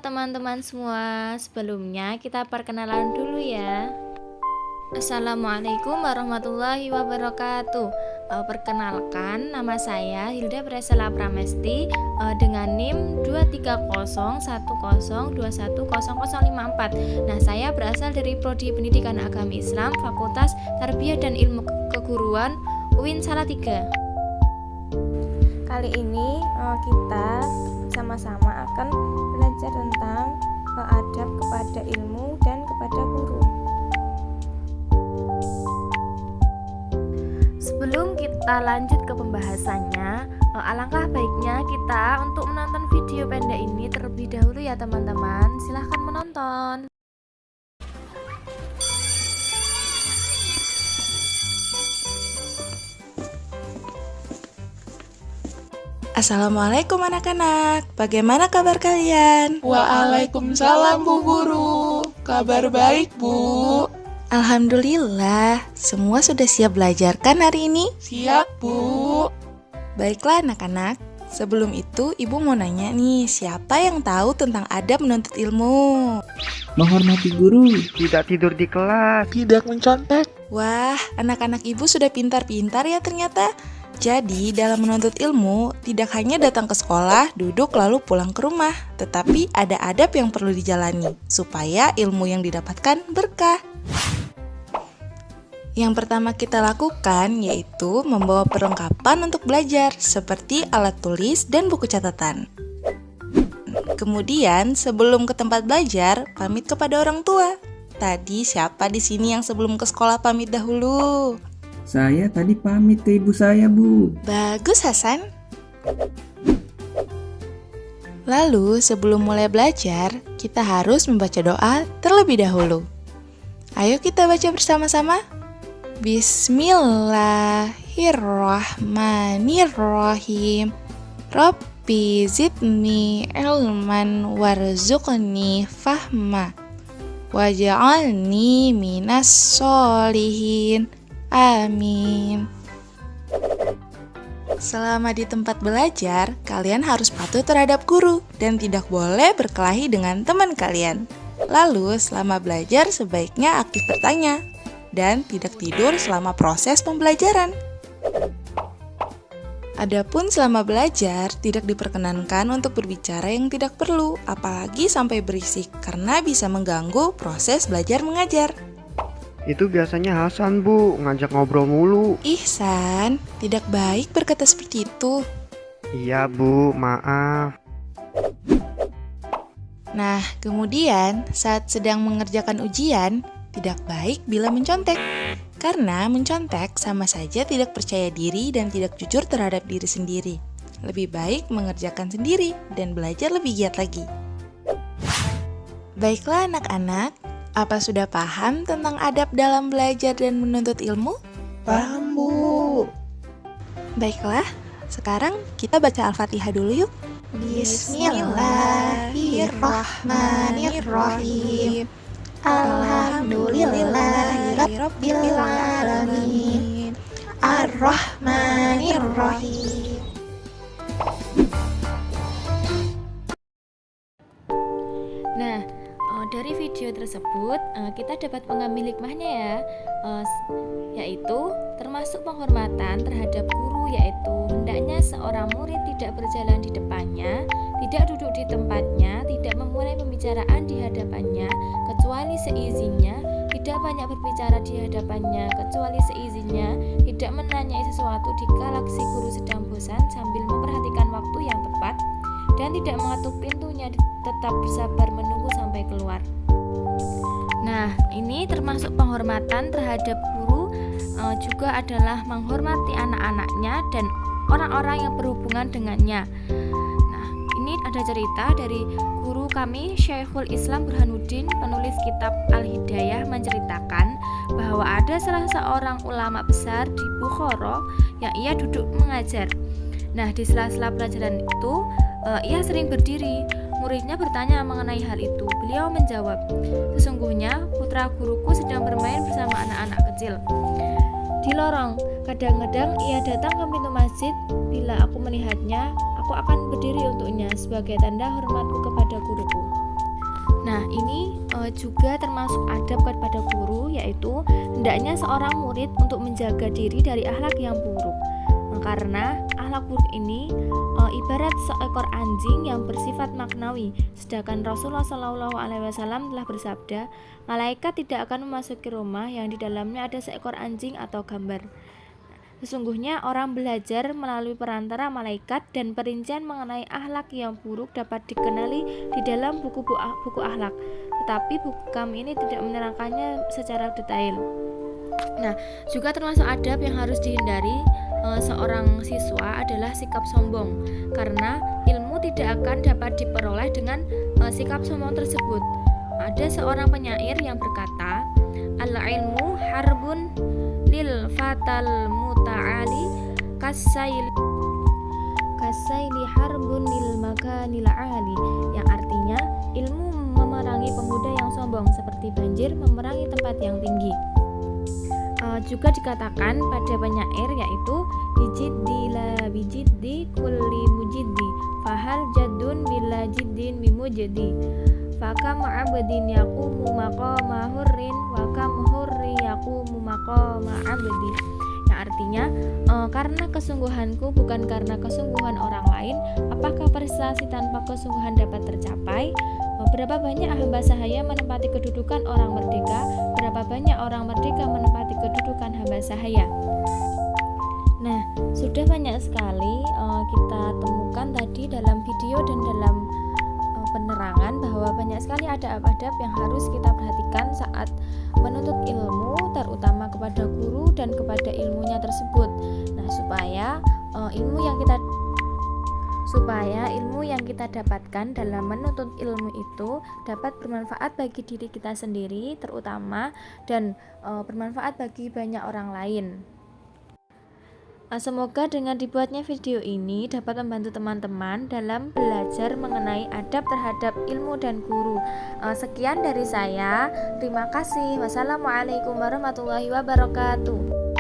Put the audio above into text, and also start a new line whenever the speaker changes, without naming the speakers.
teman-teman semua, sebelumnya kita perkenalan dulu ya. Assalamualaikum warahmatullahi wabarakatuh. Perkenalkan, nama saya Hilda Presela Pramesti dengan NIM 23010210054. Nah, saya berasal dari Prodi Pendidikan Agama Islam, Fakultas Tarbiyah dan Ilmu Keguruan UIN Salatiga. Kali ini kita sama-sama akan belajar tentang adab kepada ilmu dan kepada guru. Sebelum kita lanjut ke pembahasannya, alangkah baiknya kita untuk menonton video pendek ini terlebih dahulu ya teman-teman. Silahkan menonton.
Assalamualaikum anak-anak, bagaimana kabar kalian?
Waalaikumsalam Bu Guru, kabar baik Bu.
Alhamdulillah, semua sudah siap belajar kan hari ini?
Siap Bu.
Baiklah anak-anak, sebelum itu Ibu mau nanya nih, siapa yang tahu tentang adab menuntut ilmu?
Menghormati guru,
tidak tidur di kelas,
Tidak mencontek.
Wah, anak-anak Ibu sudah pintar-pintar ya ternyata. Jadi, dalam menuntut ilmu, tidak hanya datang ke sekolah, duduk lalu pulang ke rumah, tetapi ada adab yang perlu dijalani, supaya ilmu yang didapatkan berkah. Yang pertama kita lakukan yaitu membawa perlengkapan untuk belajar, seperti alat tulis dan buku catatan. Kemudian, sebelum ke tempat belajar, pamit kepada orang tua. Tadi siapa di sini yang sebelum ke sekolah pamit dahulu?
saya tadi pamit ke ibu saya, Bu.
Bagus, Hasan. Lalu, sebelum mulai belajar, kita harus membaca doa terlebih dahulu. Ayo kita baca bersama-sama. Bismillahirrahmanirrahim. Rabbi zidni ilman warzuqni fahma waj'alni minas sholihin. Amin. Selama di tempat belajar, kalian harus patuh terhadap guru dan tidak boleh berkelahi dengan teman kalian. Lalu, selama belajar sebaiknya aktif bertanya dan tidak tidur selama proses pembelajaran. Adapun selama belajar, tidak diperkenankan untuk berbicara yang tidak perlu, apalagi sampai berisik, karena bisa mengganggu proses belajar mengajar.
itu biasanya Hasan Bu, ngajak ngobrol mulu.
Ihsan, tidak baik berkata seperti itu.
Iya Bu, maaf.
Nah, kemudian saat sedang mengerjakan ujian, tidak baik bila mencontek. Karena mencontek sama saja tidak percaya diri dan tidak jujur terhadap diri sendiri. Lebih baik mengerjakan sendiri dan belajar lebih giat lagi. Baiklah anak-anak, apa sudah paham tentang adab dalam belajar dan menuntut ilmu?
Paham Bu.
Baiklah, sekarang kita baca Al-Fatihah dulu yuk. Bismillahirrahmanirrahim. Alhamdulillahirabbil alamin. Ar-Rahmanirrahim.
Nah, dari video tersebut kita dapat mengambil hikmahnya ya, yaitu termasuk penghormatan terhadap guru, yaitu hendaknya seorang murid tidak berjalan di depannya, tidak duduk di tempatnya, tidak memulai pembicaraan di hadapannya kecuali seizinnya, tidak banyak berbicara di hadapannya kecuali seizinnya, tidak menanyai sesuatu dikala si guru sedang bosan sambil memperhatikan waktu yang tepat, dan tidak mengetuk pintunya, tetap bersabar menunggu sampai keluar. Nah, ini termasuk penghormatan terhadap guru, juga adalah menghormati anak-anaknya dan orang-orang yang berhubungan dengannya. Nah, ini ada cerita dari guru kami, Syekhul Islam Burhanuddin, penulis kitab Al-Hidayah, menceritakan bahwa ada salah seorang ulama besar di Bukhara yang ia duduk mengajar. Nah, di sela-sela pelajaran itu, ia sering berdiri. Muridnya bertanya mengenai hal itu. Beliau menjawab, "Sesungguhnya putra guruku sedang bermain bersama anak-anak kecil di lorong. Kadang-kadang ia datang ke pintu masjid. Bila aku melihatnya, aku akan berdiri untuknya sebagai tanda hormatku kepada guruku." Nah, ini juga termasuk adab kepada guru, yaitu hendaknya seorang murid untuk menjaga diri dari akhlak yang buruk. Karena akhlak buruk ini ibarat seekor anjing yang bersifat maknawi, sedangkan Rasulullah SAW telah bersabda, malaikat tidak akan memasuki rumah yang di dalamnya ada seekor anjing atau gambar. Sesungguhnya orang belajar melalui perantara malaikat, dan perincian mengenai akhlak yang buruk dapat dikenali di dalam buku-buku akhlak. Tetapi buku kami ini tidak menerangkannya secara detail. Nah, juga termasuk adab yang harus dihindari seorang siswa adalah sikap sombong, karena ilmu tidak akan dapat diperoleh dengan sikap sombong tersebut. Ada seorang penyair yang berkata, al-ilmu harbun lil fatal muta'ali kasaili harbun lil makanil ali, yang artinya ilmu memerangi pemuda yang sombong seperti banjir memerangi tempat yang tinggi. Juga dikatakan pada penyair, yaitu bijiddi la bijiddi kulli mujiddi fahal jaddun bila jiddin mimujdi fakam abdin yaqumu maqama hurrin wa kam hurri yaqumu maqama abdi, yang artinya karena kesungguhanku bukan karena kesungguhan orang lain, apakah prestasi tanpa kesungguhan dapat tercapai? Berapa banyak hamba sahaya menempati kedudukan orang merdeka, berapa banyak orang merdeka menempati kedudukan hamba sahaya. Nah, sudah banyak sekali kita temukan tadi dalam video dan dalam penerangan bahwa banyak sekali adab-adab yang harus kita perhatikan saat menuntut ilmu, terutama kepada guru dan kepada ilmunya tersebut. Nah, supaya ilmu yang kita dapatkan dalam menuntut ilmu itu dapat bermanfaat bagi diri kita sendiri terutama, dan bermanfaat bagi banyak orang lain. Semoga dengan dibuatnya video ini dapat membantu teman-teman dalam belajar mengenai adab terhadap ilmu dan guru. Sekian dari saya. Terima kasih. Wassalamualaikum warahmatullahi wabarakatuh.